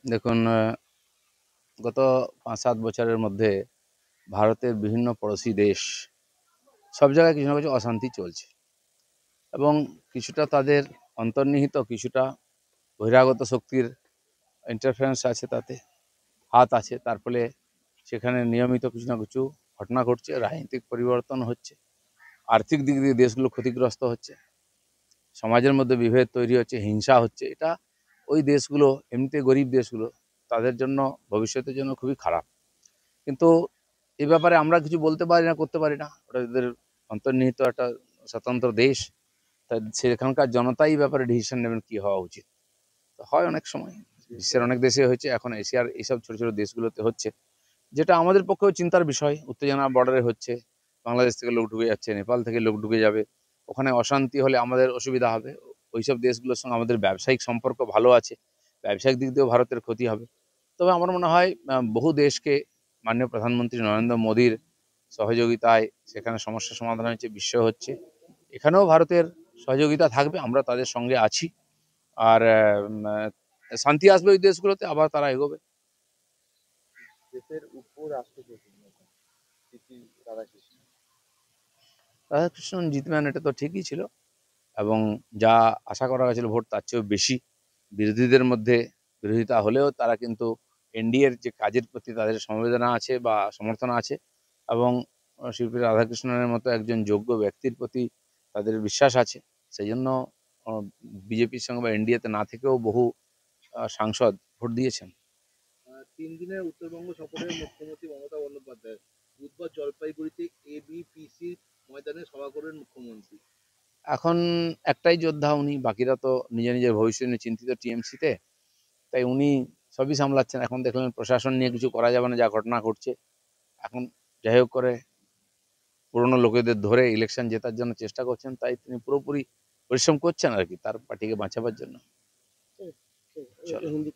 দেখুন, গত ৫-৭ বছরের মধ্যে ভারতের বিভিন্ন পড়োশী দেশ সব জায়গায় কিছু না কিছু অশান্তি চলছে এবং কিছুটা তাদের অন্তর্নিহিত, কিছুটা বহিরাগত শক্তির ইন্টারফারেন্স আছে, তাতে হাত আছে। তার ফলে সেখানে নিয়মিত কিছু না কিছু ঘটনা ঘটছে, রাজনৈতিক পরিবর্তন হচ্ছে, আর্থিক দিক দিয়ে দেশগুলো ক্ষতিগ্রস্ত হচ্ছে, সমাজের মধ্যে বিভেদ তৈরি হচ্ছে, হিংসা হচ্ছে। এটা ওই দেশগুলো, এমনিতে গরিব দেশগুলো, তাদের জন্য ভবিষ্যতের জন্য খুবই খারাপ। কিন্তু এ ব্যাপারে আমরা কিছু বলতে পারি না, করতে পারি না। ওটা এদের অন্তর্নিহিত একটা স্বতন্ত্র দেশ, তাই সেখানকার জনতাই ব্যাপারে ডিসিশন নেবেন কী হওয়া উচিত। তো হয় অনেক সময়, বিশ্বের অনেক দেশে হয়েছে, এখন এশিয়ার এইসব ছোটো ছোটো দেশগুলোতে হচ্ছে, যেটা আমাদের পক্ষেও চিন্তার বিষয়। উত্তেজনা বর্ডারে হচ্ছে, বাংলাদেশ থেকে লোক ঢুকে যাচ্ছে, নেপাল থেকে লোক ঢুকে যাবে, ওখানে অশান্তি হলে আমাদের অসুবিধা হবে। ওইসব দেশগুলোর সঙ্গে আমাদের ব্যবসায়িক সম্পর্ক ভালো আছে, ব্যবসায়িক দিক দিয়েও ভারতের ক্ষতি হবে। তবে আমার মনে হয় বহু দেশকে মাননীয় প্রধানমন্ত্রী নরেন্দ্র মোদীর সহযোগিতায় সেখানে সমস্যা সমাধান হচ্ছে, বিশ্ব হচ্ছে, এখানেও ভারতের সহযোগিতা থাকবে, আমরা তাদের সঙ্গে আছি। আর শান্তি আসবে ওই দেশগুলোতে, আবার তারা এগোবে। দেশের উপরাষ্ট্রপতি সিপি রাধাকৃষ্ণন। রাধাকৃষ্ণন জিতবেন এটা তো ঠিকই ছিল, এবং যা আশা করা হয়েছিল ভোট তার চেয়েও বেশি। বিরোধীদের মধ্যে বিরোধিতা হলেও তারা কিন্তু এনডিএর যে কাজের প্রতি তাদের সমবেদনা আছে বা সমর্থন আছে, এবং শিল্পী রাধাকৃষ্ণনের মতো একজন যোগ্য ব্যক্তির প্রতি তাদের বিশ্বাস আছে। সেই জন্য বিজেপির সঙ্গে বা এনডিএতে না থেকেও বহু সাংসদ ভোট দিয়েছেন। 3 দিনের উত্তরবঙ্গ সফরে মুখ্যমন্ত্রী মমতা বন্দ্যোপাধ্যায় বুধবার জলপাইগুড়িতে এবিপিসি ময়দানে সভা করবেন মুখ্যমন্ত্রী। এখন একটাই যোদ্ধা উনি, বাকিরা তো নিজের নিজের ভবিষ্যৎ নিয়ে চিন্তিত টিএমসিতে, তাই উনি সবই সামলাচ্ছেন। এখন দেখলেন প্রশাসন নিয়ে কিছু করা যাবে না, যা ঘটনা ঘটছে। এখন যাই হোক করে পুরনো লোকেদের ধরে ইলেকশন জেতার জন্য চেষ্টা করছেন, তাই তিনি পুরোপুরি পরিশ্রম করছেন আর কি, তার পার্টিকে বাঁচাবার জন্য। চলো। হিন্দি